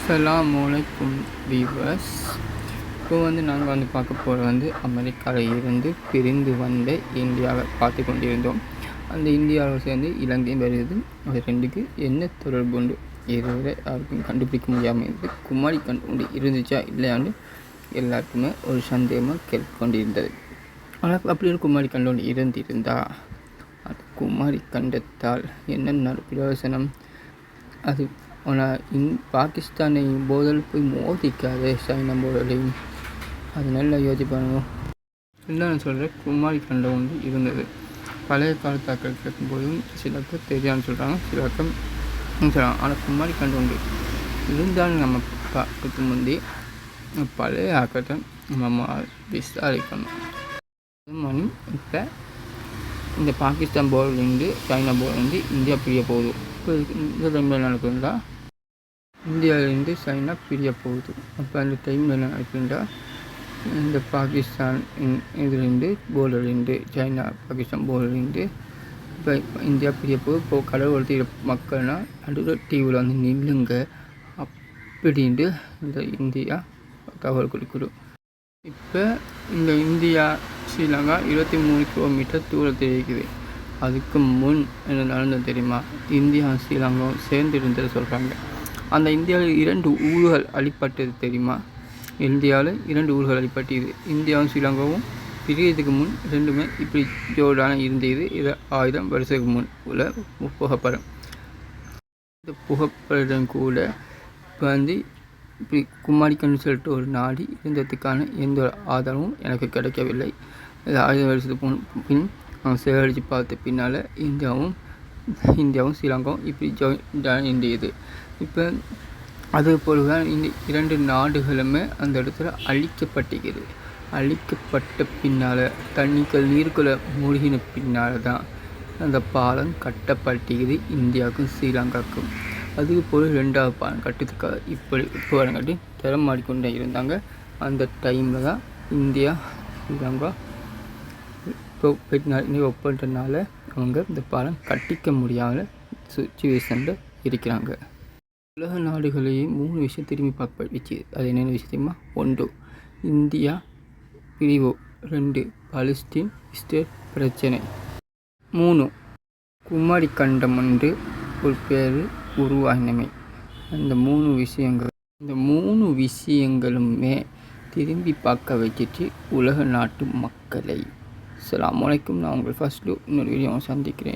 அஸ்ஸலாமுஅலைக்கும் viewers. இப்போ நாங்கள் பார்க்க போகிறது அமெரிக்காவில் இருந்து பிரிந்து வந்த இந்தியாவை பார்த்து கொண்டிருந்தோம். அந்த இந்தியாவில் சேர்ந்து இலங்கையும் வருது. அது ரெண்டுக்கு என்ன தொடர்பு உண்டு இதுவரை யாருக்கும் கண்டுபிடிக்க முடியாமல் இருந்து குமாரி கண்டு உண்டு இருந்துச்சா இல்லையான்னு எல்லாருக்குமே ஒரு சந்தேகமாக கேட்டுக்கொண்டிருந்தது. ஆனால் அப்படி ஒரு குமாரி கண்டு ஒன்று இருந்திருந்தா அது குமாரி கண்டத்தால் என்ன பிரயோசனம்? அது ஆனால் பாகிஸ்தானை போதல் போய் மோதிக்காது சைனா போதலையும். அது நல்லா யோசிப்பாங்க. இல்லை நான் சொல்கிறேன், குமாரி கண்டம் ஒன்று இருந்தது. பழைய காலத்தாக்கள் கேட்கும்போதும் சில பேர் தெரியாதுன்னு சொல்கிறாங்க, சில பேர் சொல்கிறாங்க. ஆனால் குமாரி கண்டம் ஒன்று இருந்தாலும் நம்ம பார்க்கறதுக்கு முந்தி பழைய ஆக்கத்தை நம்ம விசாரிக்கணும். இப்போ இந்த பாகிஸ்தான் போர்லேருந்து சைனா போர்லேருந்து இந்தியா பிரிய போகுது. இப்போ இந்த டைமில் என்ன நடக்குதுன்னா இந்தியாவிலேருந்து சைனா பிரிய போகுது. அப்போ அந்த டைமில் என்ன நடக்குதுன்னா இந்த பாகிஸ்தான் இதுலேருந்து போர்டர்லேருந்து சைனா பாகிஸ்தான் போர்டர்லேருந்து இப்போ இந்தியா பிரிய போகுது. இப்போ கடவுள் மக்கள்னால் நடுவில் தீவில் நில்லுங்க அப்படின்ட்டு இந்த இந்தியா தகவல் கொடுக்குது. இப்போ இந்த இந்தியா ஸ்ரீலங்கா 23 கிலோமீட்டர் தூரத்தில் இருக்குது. அதுக்கு முன் என்ன நடந்தது தெரியுமா? இந்தியா ஸ்ரீலங்காவும் சேர்ந்து இருந்தது சொல்கிறாங்க. அந்த இந்தியாவில் 2 ஊர்கள் அழிப்பட்டது தெரியுமா? இந்தியாவில் 2 ஊர்கள் அழிப்பட்டது. இந்தியாவும் ஸ்ரீலங்காவும் பிரியதுக்கு முன் ரெண்டுமே இப்படி ஜோடான இருந்தது. இது 1000 வருஷத்துக்கு முன் உள்ள புகைப்படம். இந்த புகைப்படம் கூட இப்போ இப்படி குமாரிக்கன்னு சொல்லிட்டு ஒரு நாடு இருந்ததுக்கான எந்த ஒரு ஆதாரமும் எனக்கு கிடைக்கவில்லை. இது 1000 வருஷத்துக்கு பின் அவங்க சேகரித்து பார்த்த பின்னால் இந்தியாவும் ஸ்ரீலங்காவும் இப்படி ஜாயின் இருந்தது. இப்போ அது போல தான் இந்த 2 நாடுகளுமே அந்த இடத்துல அழிக்கப்பட்டிருக்குது. அழிக்கப்பட்ட பின்னால் நீருக்குள்ளே மூழ்கின பின்னால் தான் அந்த பாலம் கட்டப்பட்டிருக்குது இந்தியாவுக்கும் ஸ்ரீலங்காவுக்கும். அதுக்கு போல் 2வது பாலம் கட்டுறதுக்காக இப்போ வரங்காட்டி திறமாடிக்கொண்டே இருந்தாங்க. அந்த டைமில் தான் இந்தியா ஸ்ரீலங்கா இப்போ ஒப்பந்தனால அவங்க இந்த பாலம் கட்டிக்க முடியாத சுச்சுவேஷனில் இருக்கிறாங்க. உலக நாடுகளையே 3 விஷயம் திரும்பி பார்க்க வச்சு. அது என்னென்ன விஷயம் தெரியுமா? 1 இந்தியா பிரிவு, 2 பாலஸ்தீன் இஸ்ரேல் பிரச்சனை, 3 குமாரி கண்டம் என்று ஒரு பேர் உருவாகினமை. அந்த 3 விஷயங்களுமே திரும்பி பார்க்க வச்சுட்டு உலக நாட்டு மக்களை. அஸ்ஸலாமு அலைக்கும். நான் உங்கள் ஃபர்ஸ்ட் இன்னொரு வீடியோ சந்திக்கிறேன்.